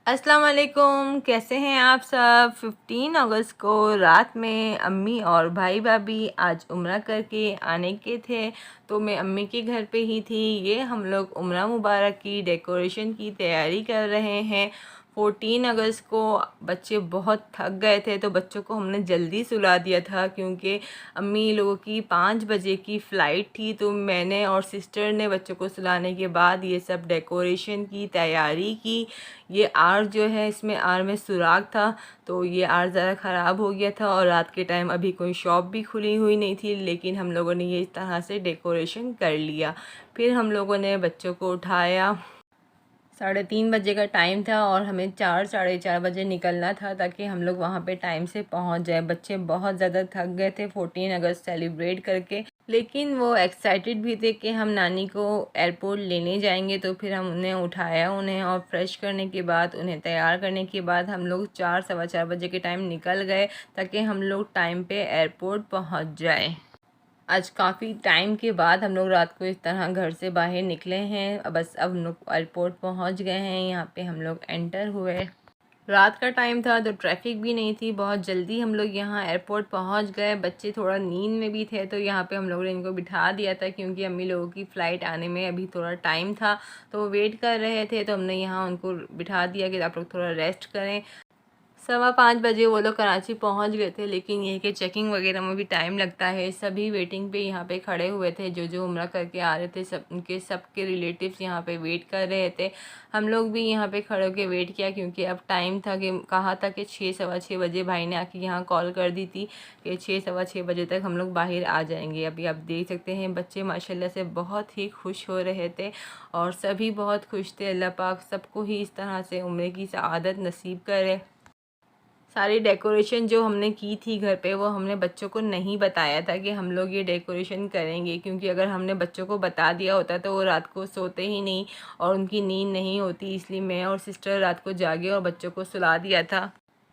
अस्सलाम वालेकुम, कैसे हैं आप सब। 15 अगस्त को रात में अम्मी और भाई भाभी आज उम्रा करके आने के थे, तो मैं अम्मी के घर पे ही थी। ये हम लोग उम्रा मुबारक की डेकोरेशन की तैयारी कर रहे हैं। 14 अगस्त को बच्चे बहुत थक गए थे, तो बच्चों को हमने जल्दी सुला दिया था क्योंकि अम्मी लोगों की 5 बजे की फ़्लाइट थी। तो मैंने और सिस्टर ने बच्चों को सुलाने के बाद ये सब डेकोरेशन की तैयारी की। ये आर जो है, इसमें आर में सुराख था, तो ये आर ज़रा ख़राब हो गया था और रात के टाइम अभी कोई शॉप भी खुली हुई नहीं थी, लेकिन हम लोगों ने ये इस तरह से डेकोरेशन कर लिया। फिर हम लोगों ने बच्चों को उठाया। 3:30 बजे का टाइम था और हमें 4 साढ़े 4 बजे निकलना था ताकि हम लोग वहाँ पे टाइम से पहुँच जाए। बच्चे बहुत ज़्यादा थक गए थे 14 अगस्त सेलिब्रेट करके, लेकिन वो एक्साइटेड भी थे कि हम नानी को एयरपोर्ट लेने जाएंगे। तो फिर हम उन्हें उठाया, उन्हें और फ्रेश करने के बाद, उन्हें तैयार करने के बाद हम लोग 4 सवा 4 बजे के टाइम निकल गए ताकि हम लोग टाइम पे एयरपोर्ट पहुँच जाए। आज काफ़ी टाइम के बाद हम लोग रात को इस तरह घर से बाहर निकले हैं। बस अब हम लोग एयरपोर्ट पहुंच गए हैं। यहाँ पे हम लोग एंटर हुए। रात का टाइम था तो ट्रैफिक भी नहीं थी, बहुत जल्दी हम लोग यहाँ एयरपोर्ट पहुँच गए। बच्चे थोड़ा नींद में भी थे, तो यहाँ पे हम लोगों ने इनको बिठा दिया था क्योंकि अम्मी लोगों की फ़्लाइट आने में अभी थोड़ा टाइम था, तो वो वेट कर रहे थे। तो हमने यहाँ उनको बिठा दिया कि आप लोग थोड़ा रेस्ट करें। 5:15 बजे वो लोग कराची पहुंच गए थे, लेकिन ये कि चेकिंग वगैरह में भी टाइम लगता है। सभी वेटिंग पे यहाँ पे खड़े हुए थे, जो जो उम्रा करके आ रहे थे, सब उनके सबके रिलेटिव्स यहाँ पे वेट कर रहे थे। हम लोग भी यहाँ पे खड़े होकर वेट किया क्योंकि अब टाइम था कि कहा था कि 6 सवा 6 बजे भाई ने आके यहाँ कॉल कर दी थी कि 6 सवा 6 बजे तक हम लोग बाहर आ जाएंगे। अभी आप देख सकते हैं बच्चे माशाल्लाह से बहुत ही खुश हो रहे थे और सभी बहुत खुश थे। अल्लाह पाक सबको ही इस तरह से उम्र की सआदत नसीब करे। सारी डेकोरेशन जो हमने की थी घर पे, वो हमने बच्चों को नहीं बताया था कि हम लोग ये डेकोरेशन करेंगे, क्योंकि अगर हमने बच्चों को बता दिया होता तो वो रात को सोते ही नहीं और उनकी नींद नहीं होती। इसलिए मैं और सिस्टर रात को जागे और बच्चों को सुला दिया था।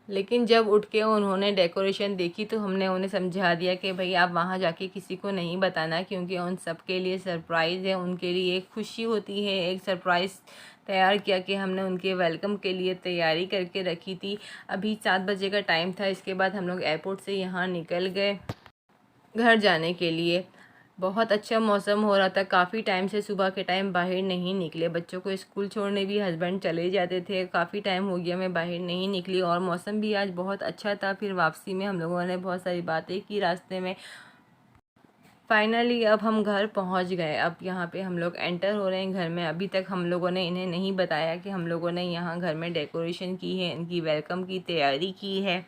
लेकिन जब उठ के उन्होंने डेकोरेशन देखी तो हमने उन्हें समझा दिया कि भाई आप वहाँ जाके किसी को नहीं बताना, क्योंकि उन सब के लिए सरप्राइज़ है, उनके लिए एक खुशी होती है। एक सरप्राइज़ तैयार किया कि हमने उनके वेलकम के लिए तैयारी करके रखी थी। अभी 7 बजे का टाइम था। इसके बाद हम लोग एयरपोर्ट से यहाँ निकल गए घर जाने के लिए। बहुत अच्छा मौसम हो रहा था, काफ़ी टाइम से सुबह के टाइम बाहर नहीं निकले। बच्चों को स्कूल छोड़ने भी हस्बैंड चले जाते थे, काफ़ी टाइम हो गया मैं बाहर नहीं निकली और मौसम भी आज बहुत अच्छा था। फिर वापसी में हम लोगों ने बहुत सारी बातें की रास्ते में। फाइनली अब हम घर पहुंच गए। अब यहाँ पे हम लोग एंटर हो रहे हैं घर में। अभी तक हम लोगों ने इन्हें नहीं बताया कि हम लोगों ने यहाँ घर में डेकोरेशन की है, इनकी वेलकम की तैयारी की है।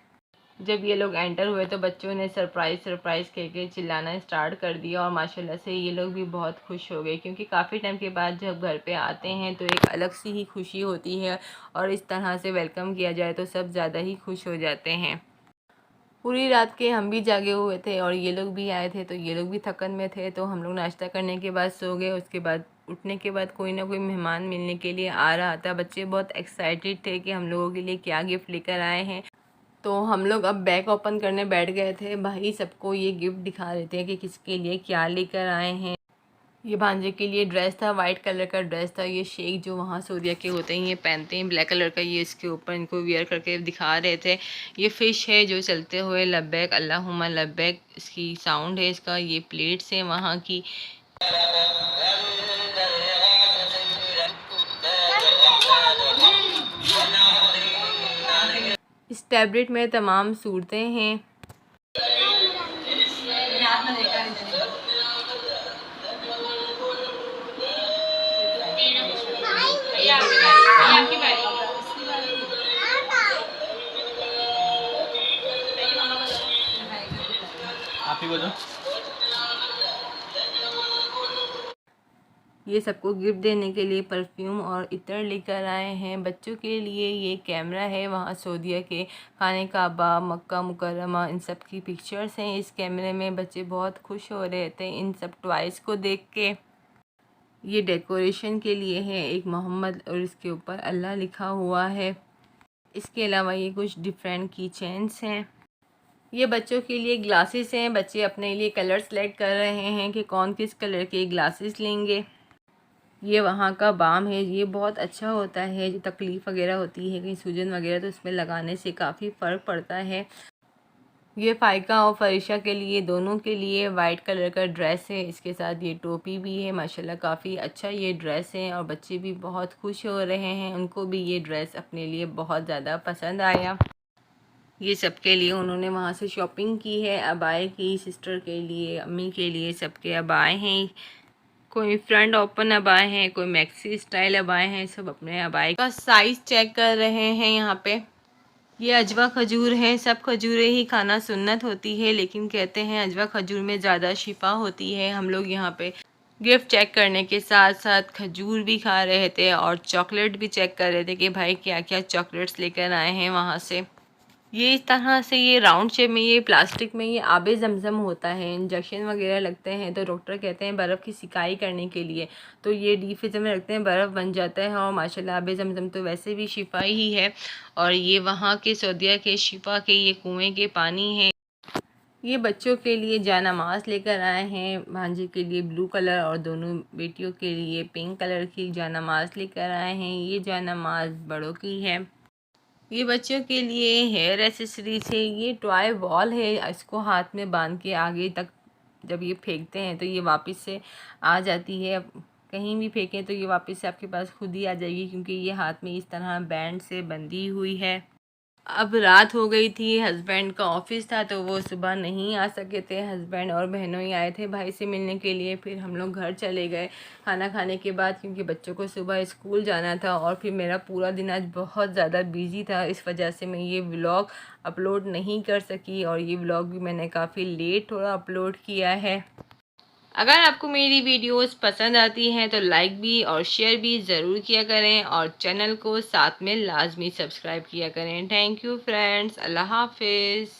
जब ये लोग एंटर हुए तो बच्चों ने सरप्राइज़ सरप्राइज़ कह के चिल्लाना स्टार्ट कर दिया और माशाल्लाह से ये लोग भी बहुत खुश हो गए, क्योंकि काफ़ी टाइम के बाद जब घर पे आते हैं तो एक अलग सी ही खुशी होती है और इस तरह से वेलकम किया जाए तो सब ज़्यादा ही खुश हो जाते हैं। पूरी रात के हम भी जागे हुए थे और ये लोग भी आए थे, तो ये लोग भी थकन में थे। तो हम लोग नाश्ता करने के बाद सो गए। उसके बाद उठने के बाद कोई ना कोई मेहमान मिलने के लिए आ रहा था। बच्चे बहुत एक्साइटेड थे कि हम लोगों के लिए क्या गिफ्ट लेकर आए हैं। तो हम लोग अब बैग ओपन करने बैठ गए थे। भाई सबको ये गिफ्ट दिखा रहे थे कि किसके लिए क्या लेकर आए हैं। ये भांजे के लिए ड्रेस था, वाइट कलर का ड्रेस था। ये शेख जो वहाँ सऊदीया के होते हैं ये पहनते हैं, ब्लैक कलर का। ये इसके ऊपर इनको वियर करके दिखा रहे थे। ये फ़िश है जो चलते हुए लब्बैक अल्लाहुम्मा लब्बैक इसकी साउंड है इसका। ये प्लेट्स हैं वहाँ की। इस टैबलेट में तमाम सूरतें हैं। आप ही बोलो। ये सबको गिफ्ट देने के लिए परफ्यूम और इत्र लेकर आए हैं। बच्चों के लिए ये कैमरा है, वहाँ सऊदीया के खाने काबा, मक्का मुकर्रमा, इन सब की पिक्चर्स हैं इस कैमरे में। बच्चे बहुत खुश हो रहे थे इन सब टॉयज़ को देख के। ये डेकोरेशन के लिए है, एक मोहम्मद और इसके ऊपर अल्लाह लिखा हुआ है। इसके अलावा ये कुछ डिफरेंट की चेन्स हैं। ये बच्चों के लिए ग्लासेस हैं। बच्चे अपने लिए कलर सेलेक्ट कर रहे हैं कि कौन किस कलर के ग्लासेस लेंगे। ये वहाँ का बाम है, ये बहुत अच्छा होता है। जो तकलीफ़ वगैरह होती है, कहीं सूजन वगैरह, तो इसमें लगाने से काफ़ी फ़र्क पड़ता है। ये फ़ाइका और फ़रिशा के लिए, दोनों के लिए वाइट कलर का ड्रेस है। इसके साथ ये टोपी भी है। माशाल्लाह काफ़ी अच्छा ये ड्रेस है और बच्चे भी बहुत खुश हो रहे हैं। उनको भी ये ड्रेस अपने लिए बहुत ज़्यादा पसंद आया। ये सबके लिए उन्होंने वहाँ से शॉपिंग की है। अबाए की, सिस्टर के लिए, अम्मी के लिए, सबके अबाए हैं। कोई फ्रंट ओपन अबाए हैं, कोई मैक्सी स्टाइल अबाए हैं। सब अपने अबाए का साइज़ चेक कर रहे हैं यहाँ पे। ये अजवा खजूर है। सब खजूरें ही खाना सुन्नत होती है, लेकिन कहते हैं अजवा खजूर में ज़्यादा शिफा होती है। हम लोग यहाँ पे गिफ्ट चेक करने के साथ साथ खजूर भी खा रहे थे और चॉकलेट भी चेक कर रहे थे कि भाई क्या क्या चॉकलेट्स लेकर आए हैं वहाँ से। ये इस तरह से ये राउंड शेप में, ये प्लास्टिक में, ये आबे ज़मज़म होता है। इंजेक्शन वगैरह लगते हैं तो डॉक्टर कहते हैं बर्फ़ की सिकाई करने के लिए, तो ये डीप फ्रीज़र में रखते हैं, बर्फ़ बन जाता है। और माशाल्लाह आबे ज़मज़म तो वैसे भी शिफा ही है। और ये वहाँ के सऊदीया के शिफा के ये कुएँ के पानी है। ये बच्चों के लिए जानमाज़ लेकर आए हैं। भांजी के लिए ब्लू कलर और दोनों बेटियों के लिए पिंक कलर की जानमाज़ लेकर आए हैं। ये जानमाज़ बड़ों की है। ये बच्चों के लिए हेयर एसेसरीज है। ये टॉय बॉल है, इसको हाथ में बांध के आगे तक जब ये फेंकते हैं तो ये वापस से आ जाती है। कहीं भी फेंकें तो ये वापस से आपके पास खुद ही आ जाएगी, क्योंकि ये हाथ में इस तरह बैंड से बंधी हुई है। अब रात हो गई थी, हस्बैंड का ऑफिस था तो वो सुबह नहीं आ सके थे। हस्बैंड और बहनों ही आए थे भाई से मिलने के लिए। फिर हम लोग घर चले गए खाना खाने के बाद, क्योंकि बच्चों को सुबह स्कूल जाना था। और फिर मेरा पूरा दिन आज बहुत ज़्यादा बिजी था, इस वजह से मैं ये व्लॉग अपलोड नहीं कर सकी। और ये व्लॉग भी मैंने काफ़ी लेट थोड़ा अपलोड किया है। अगर आपको मेरी वीडियोस पसंद आती हैं तो लाइक भी और शेयर भी ज़रूर किया करें और चैनल को साथ में लाजमी सब्सक्राइब किया करें। थैंक यू फ्रेंड्स, अल्लाह हाफिज़।